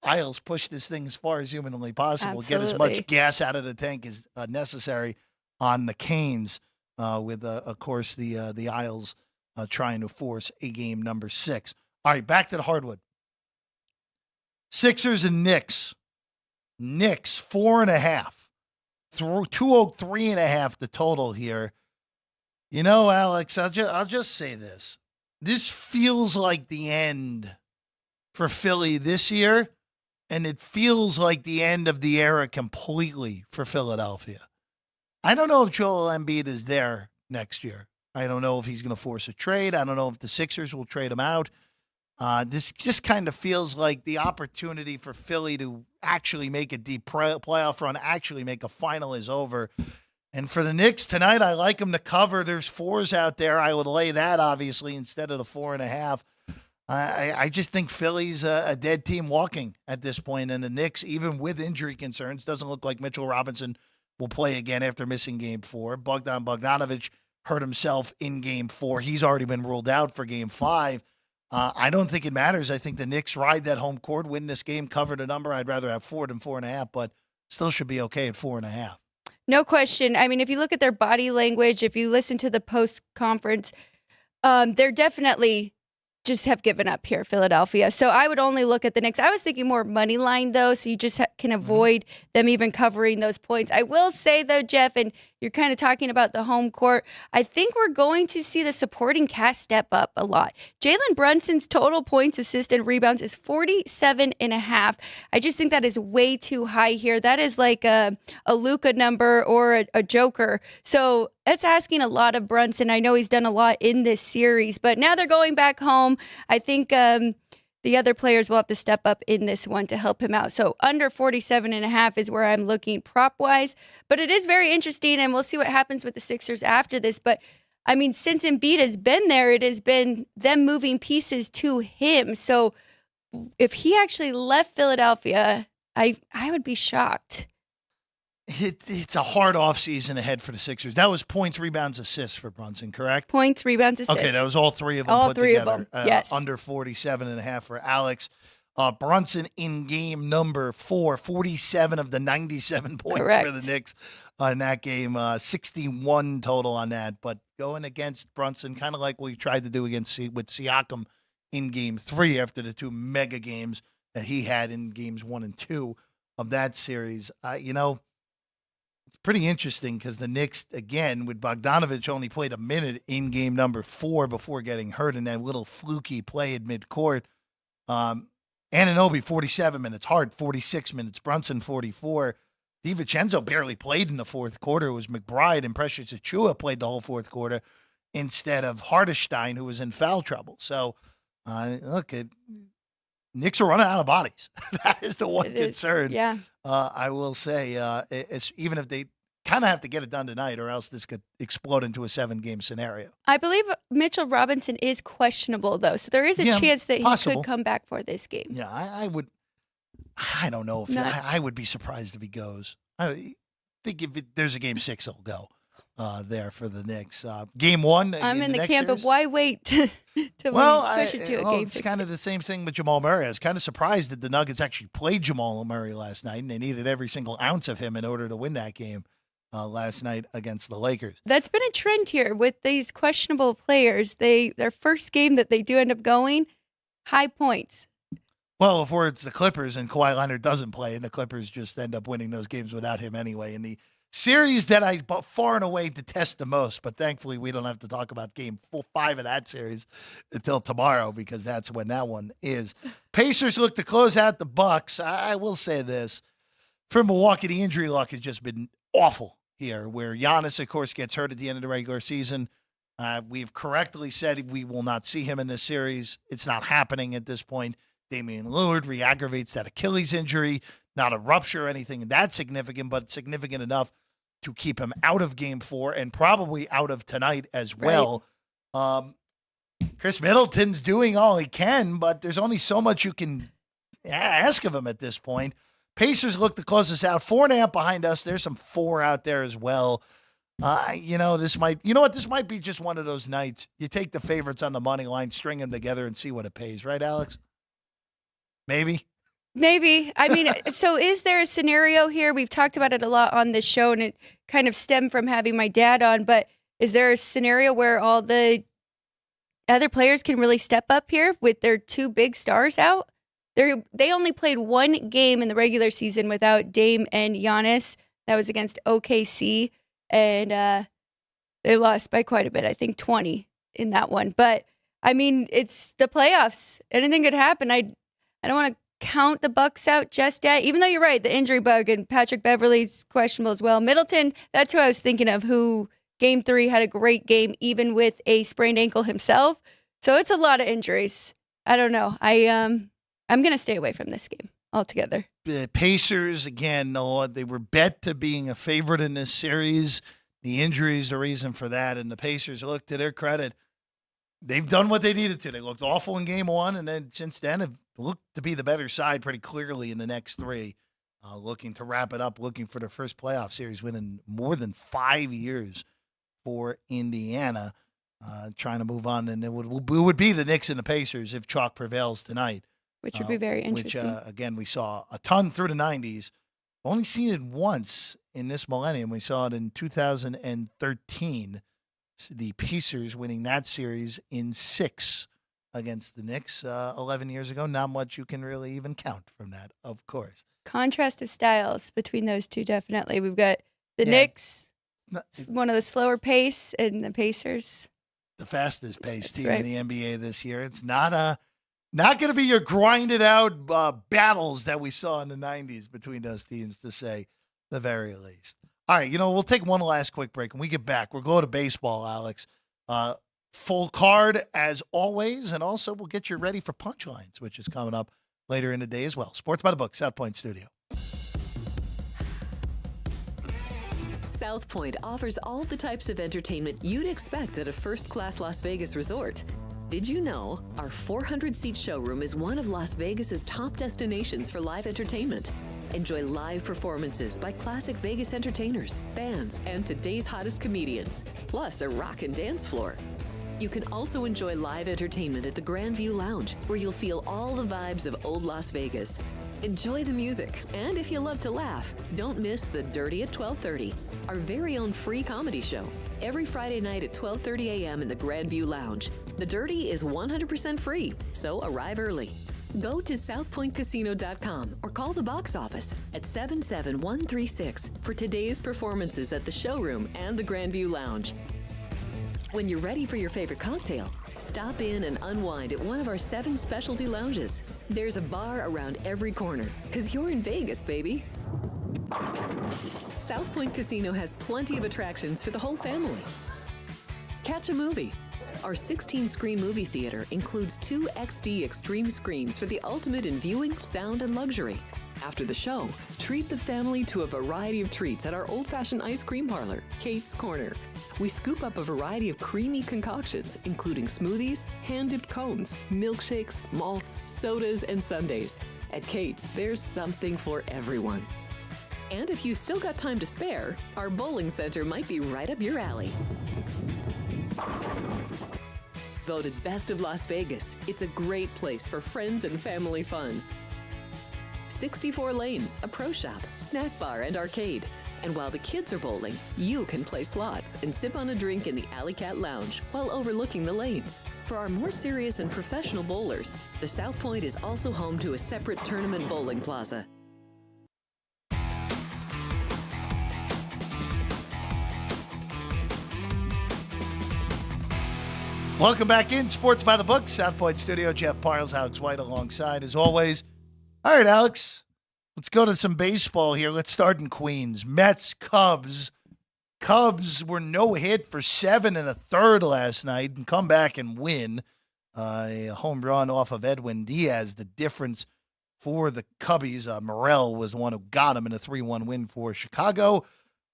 Isles push this thing as far as humanly possible. Absolutely. Get as much gas out of the tank as necessary on the Canes. With of course the Isles trying to force a game number 6. All right, back to the hardwood. Sixers and Knicks. Knicks 4.5. 203.5 the total here. You know, Alex, I'll just say this. This feels like the end for Philly this year. And it feels like the end of the era completely for Philadelphia. I don't know if Joel Embiid is there next year. I don't know if he's going to force a trade. I don't know if the Sixers will trade him out. This just kind of feels like the opportunity for Philly to actually make a deep playoff run, actually make a final is over. And for the Knicks tonight, I like them to cover. There's 4s out there. I would lay that, obviously, instead of the 4.5. I just think Philly's a dead team walking at this point, and the Knicks, even with injury concerns, doesn't look like Mitchell Robinson will play again after missing game 4. Bogdan Bogdanović hurt himself in game 4. He's already been ruled out for game 5. I don't think it matters. I think the Knicks ride that home court, win this game, cover the number. I'd rather have 4 than 4.5, but still should be okay at 4.5. No question. I mean, if you look at their body language, if you listen to the post-conference, they're definitely just have given up here, Philadelphia. So I would only look at the Knicks. I was thinking more money line, though, so you just can avoid them even covering those points. I will say, though, Jeff, and you're kind of talking about the home court, I think we're going to see the supporting cast step up a lot. Jalen Brunson's total points, assists, and rebounds is 47.5. I just think that is way too high here. That is like a Luka number or a Joker. So that's asking a lot of Brunson. I know he's done a lot in this series, but now they're going back home. I think the other players will have to step up in this one to help him out. So under 47.5 is where I'm looking prop-wise. But it is very interesting, and we'll see what happens with the Sixers after this. But, I mean, since Embiid has been there, it has been them moving pieces to him. So if he actually left Philadelphia, I would be shocked. It's a hard offseason ahead for the Sixers. That was points, rebounds, assists for Brunson, correct? Points, rebounds, assists. Okay, that was all 3 of them all put 3 together. of them, yes. Under 47.5 for Alex. Brunson in game number 4, 47 of the 97 points Correct. for the Knicks in that game. 61 total on that. But going against Brunson, kind of like we tried to do with Siakam in game 3 after the 2 mega games that he had in games 1 and 2 of that series. It's pretty interesting because the Knicks, again, with Bogdanović only played a minute in game number 4 before getting hurt in that little fluky play at midcourt. Anunoby, 47 minutes. Hart, 46 minutes. Brunson, 44. DiVincenzo barely played in the fourth quarter. It was McBride and Precious Achiuwa played the whole fourth quarter instead of Hartenstein, who was in foul trouble. So, Knicks are running out of bodies. That is the one concern. Yeah. I will say, even if they kind of have to get it done tonight, or else this could explode into a 7-game scenario. I believe Mitchell Robinson is questionable, though, so there is a chance that he could come back for this game. Yeah, I would. I don't know if I would be surprised if he goes. I think if there's a game 6, he'll go. there for the Knicks. Game one. I'm in the next camp series. of why wait to push it to a game it's 6. kind of the same thing with Jamal Murray. I was kind of surprised that the Nuggets actually played Jamal Murray last night, and they needed every single ounce of him in order to win that game last night against the Lakers. That's been a trend here with these questionable players. Their first game that they do end up going, high points. Well, if it's the Clippers and Kawhi Leonard doesn't play, and the Clippers just end up winning those games without him anyway. In the series that I far and away detest the most, but thankfully we don't have to talk about game 5 of that series until tomorrow because that's when that one is. Pacers look to close out the Bucks. I will say this. For Milwaukee, the injury luck has just been awful here, where Giannis, of course, gets hurt at the end of the regular season. We've correctly said we will not see him in this series. It's not happening at this point. Damian Lillard re-aggravates that Achilles injury, not a rupture or anything that significant, but significant enough to keep him out of game 4 and probably out of tonight as well. Chris Middleton's doing all he can, but there's only so much you can ask of him at this point. Pacers look to close us out. 4.5 behind us. There's some 4 out there as well. This might be just one of those nights. You take the favorites on the money line, string them together, and see what it pays. Right, Alex? Maybe. I mean, so is there a scenario here? We've talked about it a lot on this show, and it kind of stemmed from having my dad on, but is there a scenario where all the other players can really step up here with their 2 big stars out? They only played 1 game in the regular season without Dame and Giannis. That was against OKC, and they lost by quite a bit. I think 20 in that one. But, I mean, it's the playoffs. Anything could happen. I don't want to count the Bucks out just yet, even though you're right, the injury bug and Patrick Beverley's questionable as well. Middleton, that's who I was thinking of, who game 3 had a great game, even with a sprained ankle himself. So it's a lot of injuries. I don't know. I'm going to stay away from this game altogether. The Pacers, again, they were bet to being a favorite in this series. The injury is the reason for that. And the Pacers, look, to their credit, they've done what they needed to. They looked awful in game 1, and then since then have looked to be the better side pretty clearly in the next 3. Looking to wrap it up, looking for their first playoff series win in more than 5 years for Indiana. Trying to move on, and it would be the Knicks and the Pacers if chalk prevails tonight. Which would be very interesting. Which, again, we saw a ton through the 90s. Only seen it once in this millennium. We saw it in 2013. The Pacers winning that series in 6 against the Knicks 11 years ago. Not much you can really even count from that, of course. Contrast of styles between those two, definitely. We've got the Knicks, one of the slower pace, and the Pacers. The fastest paced team right. in the NBA this year. It's not going to be your grinded out battles that we saw in the 90s between those teams, to say the very least. All right, we'll take one last quick break. When we get back, we'll go to baseball, Alex. Full card as always, and also we'll get you ready for Punchlines, which is coming up later in the day as well. Sports by the Book, South Point Studio. South Point offers all the types of entertainment you'd expect at a first-class Las Vegas resort. Did you know our 400-seat showroom is one of Las Vegas's top destinations for live entertainment? Enjoy live performances by classic Vegas entertainers, bands, and today's hottest comedians, plus a rock and dance floor. You can also enjoy live entertainment at the Grand View Lounge, where you'll feel all the vibes of old Las Vegas. Enjoy the music, and if you love to laugh, don't miss The Dirty at 12:30, our very own free comedy show. Every Friday night at 12:30 a.m. in the Grand View Lounge. The Dirty is 100% free, so arrive early. Go to southpointcasino.com or call the box office at 77136 for today's performances at the showroom and the Grand View Lounge. When you're ready for your favorite cocktail, stop in and unwind at one of our 7 specialty lounges. There's a bar around every corner, because you're in Vegas, baby. South Point Casino has plenty of attractions for the whole family. Catch a movie. Our 16-screen movie theater includes 2 XD Extreme screens for the ultimate in viewing, sound, and luxury. After the show, treat the family to a variety of treats at our old-fashioned ice cream parlor, Kate's Corner. We scoop up a variety of creamy concoctions, including smoothies, hand-dipped cones, milkshakes, malts, sodas, and sundaes. At Kate's, there's something for everyone. And if you've still got time to spare, our bowling center might be right up your alley. Voted Best of Las Vegas, it's a great place for friends and family fun. 64 lanes, a pro shop, snack bar, and arcade. And while the kids are bowling, you can play slots and sip on a drink in the Alley Cat Lounge while overlooking the lanes. For our more serious and professional bowlers, the South Point is also home to a separate tournament bowling plaza. Welcome back in Sports by the Book, South Point Studio. Jeff Parles, Alex White alongside as always. All right, Alex, let's go to some baseball here. Let's start in Queens. Mets, Cubs. Cubs were no hit for 7 1/3 last night and come back and win. A home run off of Edwin Diaz, the difference for the Cubbies. Morel was the one who got him in a 3-1 win for Chicago.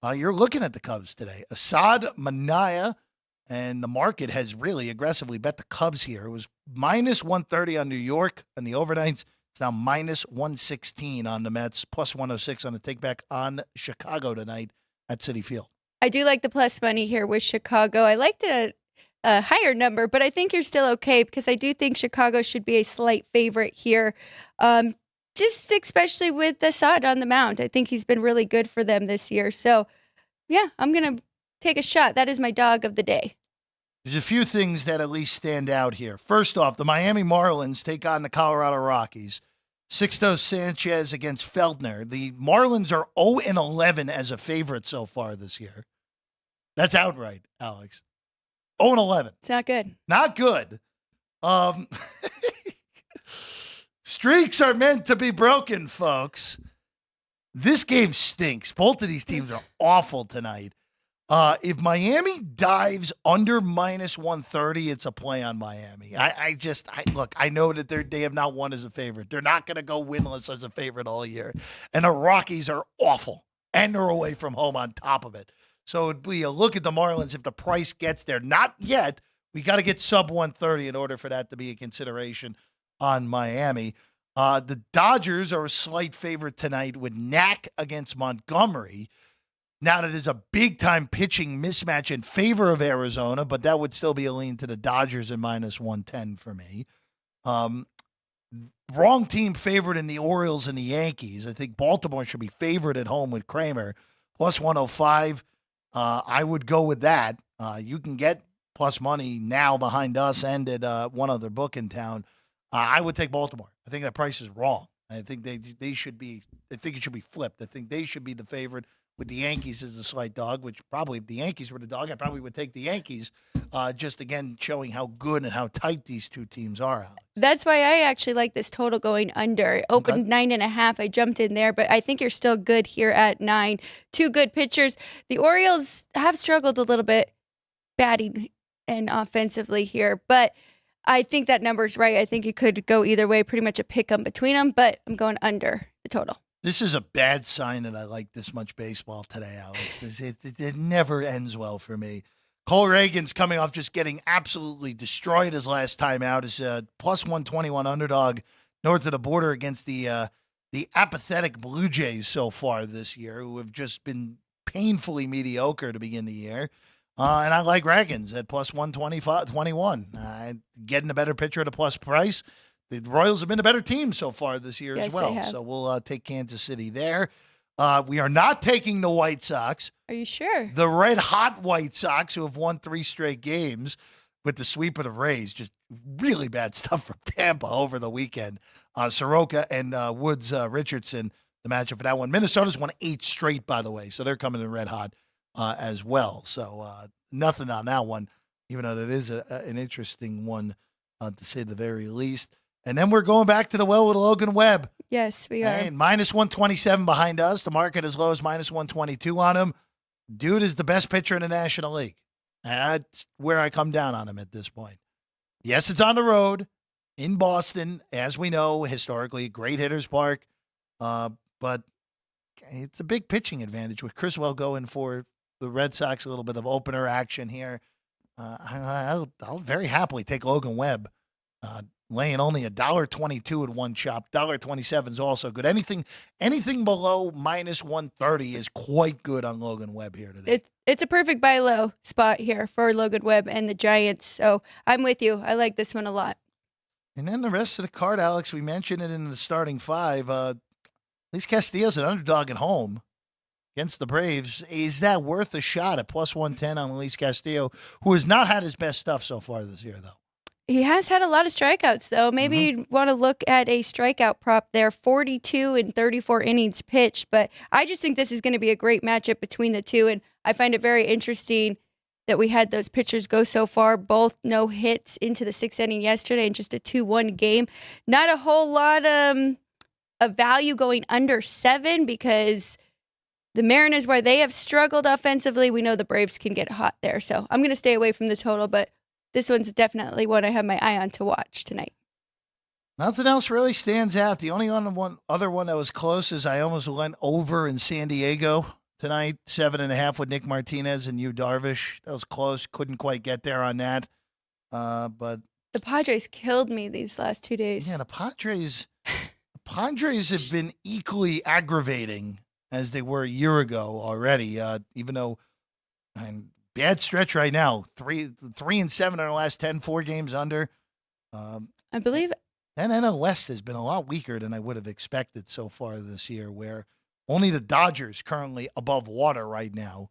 You're looking at the Cubs today. Assad Mania. And the market has really aggressively bet the Cubs here. It was minus 130 on New York and the overnights. It's now minus 116 on the Mets, plus 106 on the takeback on Chicago tonight at Citi Field. I do like the plus money here with Chicago. I liked it at a higher number, but I think you're still okay because I do think Chicago should be a slight favorite here. Just especially with Assad on the mound. I think he's been really good for them this year. So, yeah, I'm going to take a shot. That is my dog of the day. There's a few things that at least stand out here. First off, the Miami Marlins take on the Colorado Rockies. Sixto Sanchez against Feldner. The Marlins are 0-11 as a favorite so far this year. That's outright, Alex. 0-11. It's not good. Not good. Streaks are meant to be broken, folks. This game stinks. Both of these teams are awful tonight. If Miami dives under minus 130, it's a play on Miami. Look, I know that they have not won as a favorite. They're not going to go winless as a favorite all year. And the Rockies are awful. And they're away from home on top of it. So it'd be a look at the Marlins if the price gets there. Not yet. We got to get sub 130 in order for that to be a consideration on Miami. The Dodgers are a slight favorite tonight with Knack against Montgomery. Now that there's a big-time pitching mismatch in favor of Arizona, but that would still be a lean to the Dodgers at minus 110 for me. Wrong team favored in the Orioles and the Yankees. I think Baltimore should be favored at home with Kramer. Plus 105, I would go with that. You can get plus money now behind us and at one other book in town. I would take Baltimore. I think that price is wrong. I think they should be. I think it should be flipped. I think they should be the favorite, with the Yankees as the slight dog, which probably if the Yankees were the dog, I probably would take the Yankees, just, again, showing how good and how tight these two teams are, Alex. That's why I actually like this total going under. It opened 9.5. I jumped in there, but I think you're still good here at 9. Two good pitchers. The Orioles have struggled a little bit batting and offensively here, but I think that number's right. I think it could go either way, pretty much a pick 'em between them, but I'm going under the total. This is a bad sign that I like this much baseball today, Alex. It never ends well for me. Cole Reagan's coming off just getting absolutely destroyed his last time out as a plus 121 underdog north of the border against the apathetic Blue Jays so far this year, who have just been painfully mediocre to begin the year. And I like Reagan's at plus 121. Getting a better pitcher at a plus price. The Royals have been a better team so far this year as well. So we'll take Kansas City there. We are not taking the White Sox. Are you sure? The red-hot White Sox, who have won 3 straight games with the sweep of the Rays. Just really bad stuff from Tampa over the weekend. Soroka and Woods Richardson, the matchup for that one. Minnesota's won 8 straight, by the way, so they're coming in red-hot as well. So nothing on that one, even though that is an interesting one to say the very least. And then we're going back to the well with Logan Webb. Yes, we are. And minus 127 behind us. The market as low as minus 122 on him. Dude is the best pitcher in the National League. That's where I come down on him at this point. Yes, it's on the road in Boston, as we know, historically, a great hitter's park. But it's a big pitching advantage with Criswell going for the Red Sox, a little bit of opener action here. I'll very happily take Logan Webb laying only $1.22 at one shop. $1.27 is also good. Anything below minus 130 is quite good on Logan Webb here today. It's a perfect buy low spot here for Logan Webb and the Giants. So I'm with you. I like this one a lot. And then the rest of the card, Alex, we mentioned it in the starting five. Luis Castillo's an underdog at home against the Braves. Is that worth a shot at plus 110 on Luis Castillo, who has not had his best stuff so far this year, though? He has had a lot of strikeouts, though. Maybe you'd want to look at a strikeout prop there, 42 and 34 innings pitched. But I just think this is going to be a great matchup between the two. And I find it very interesting that we had those pitchers go so far, both no hits into the sixth inning yesterday and just a 2-1 game. Not a whole lot of value going under 7 because the Mariners, where they have struggled offensively, we know the Braves can get hot there. So I'm going to stay away from the total, but this one's definitely one I have my eye on to watch tonight. Nothing else really stands out. The only other one that was close is I almost went over in San Diego tonight, 7.5 with Nick Martinez and Yu Darvish. That was close. Couldn't quite get there on that. But the Padres killed me these last 2 days. Yeah, the Padres have been equally aggravating as they were a year ago already. Even though bad stretch right now, 3-7 in our last 10, 4 games under. I believe. And NL West has been a lot weaker than I would have expected so far this year, where only the Dodgers currently above water right now,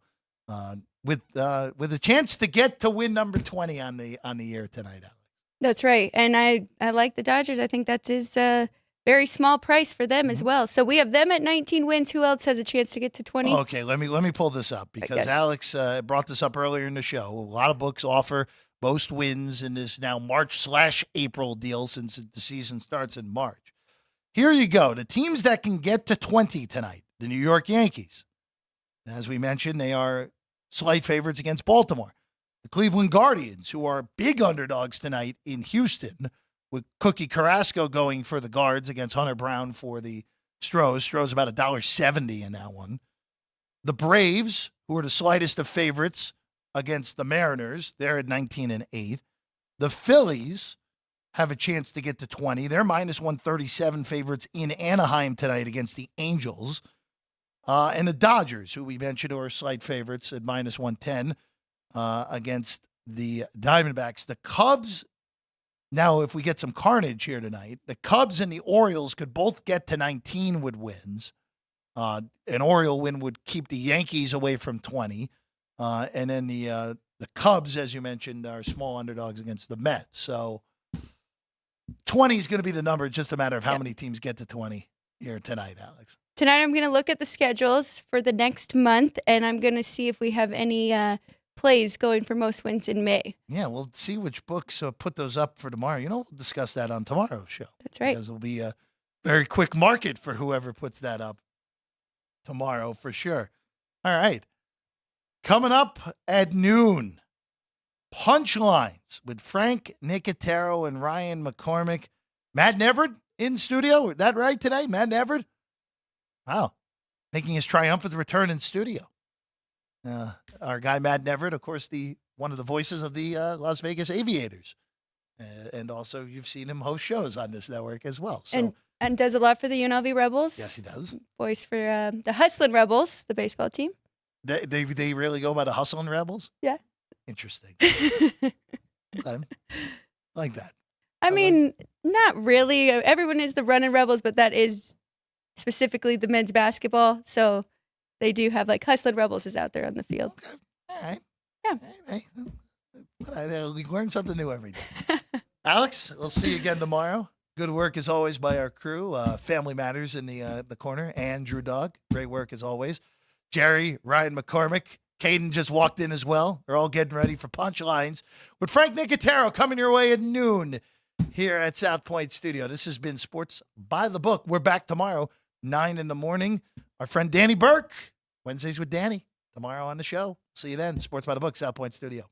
with a chance to get to win number 20 on the year tonight, Alex. That's right, and I like the Dodgers. I think that is a very small price for them as well. So we have them at 19 wins. Who else has a chance to get to 20? Okay, let me pull this up because Alex brought this up earlier in the show. A lot of books offer most wins in this now March/April deal since the season starts in March. Here you go. The teams that can get to 20 tonight, the New York Yankees. As we mentioned, they are slight favorites against Baltimore. The Cleveland Guardians, who are big underdogs tonight in Houston, with Cookie Carrasco going for the Guards against Hunter Brown for the Stros. Stros about $1.70 in that one. The Braves, who are the slightest of favorites against the Mariners, they're at 19-8. The Phillies have a chance to get to 20. They're minus 137 favorites in Anaheim tonight against the Angels. And the Dodgers, who we mentioned are slight favorites at minus 110 against the Diamondbacks. The Cubs, now if we get some carnage here tonight, the Cubs and the Orioles could both get to 19 with wins. An Oriole win would keep the Yankees away from 20. And then the Cubs, as you mentioned, are small underdogs against the Mets. So 20 is going to be the number. It's just a matter of how many teams get to 20 here tonight, Alex. Tonight I'm going to look at the schedules for the next month, and I'm going to see if we have any plays going for most wins in May. Yeah, we'll see which books put those up for tomorrow. We'll discuss that on tomorrow's show. That's right. Because it'll be a very quick market for whoever puts that up tomorrow for sure. All right. Coming up at noon, Punchlines with Frank Nicotero and Ryan McCormick. Matt Neverett in studio. Is that right today? Matt Neverett? Wow. Making his triumphant return in studio. Our guy, Matt Neverett, of course, one of the voices of the Las Vegas Aviators. And also you've seen him host shows on this network as well. So, and does a lot for the UNLV Rebels. Yes, he does. Voice for the Hustlin' Rebels, the baseball team. They really go by the Hustlin' Rebels? Yeah. Interesting. Okay. Like that. I mean, not really. Everyone is the Runnin' Rebels, but that is specifically the men's basketball. So they do have like Hustlin' Rebels is out there on the field. Okay. All right. Yeah. We learn something new every day. Alex, we'll see you again tomorrow. Good work as always by our crew. Family Matters in the corner. Andrew Dog. Great work as always. Jerry, Ryan McCormick. Caden just walked in as well. They're all getting ready for Punchlines with Frank Nicotero coming your way at noon here at South Point Studio. This has been Sports by the Book. We're back tomorrow, 9 in the morning. Our friend Danny Burke, Wednesdays with Danny, tomorrow on the show. See you then. Sports by the Book, South Point Studio.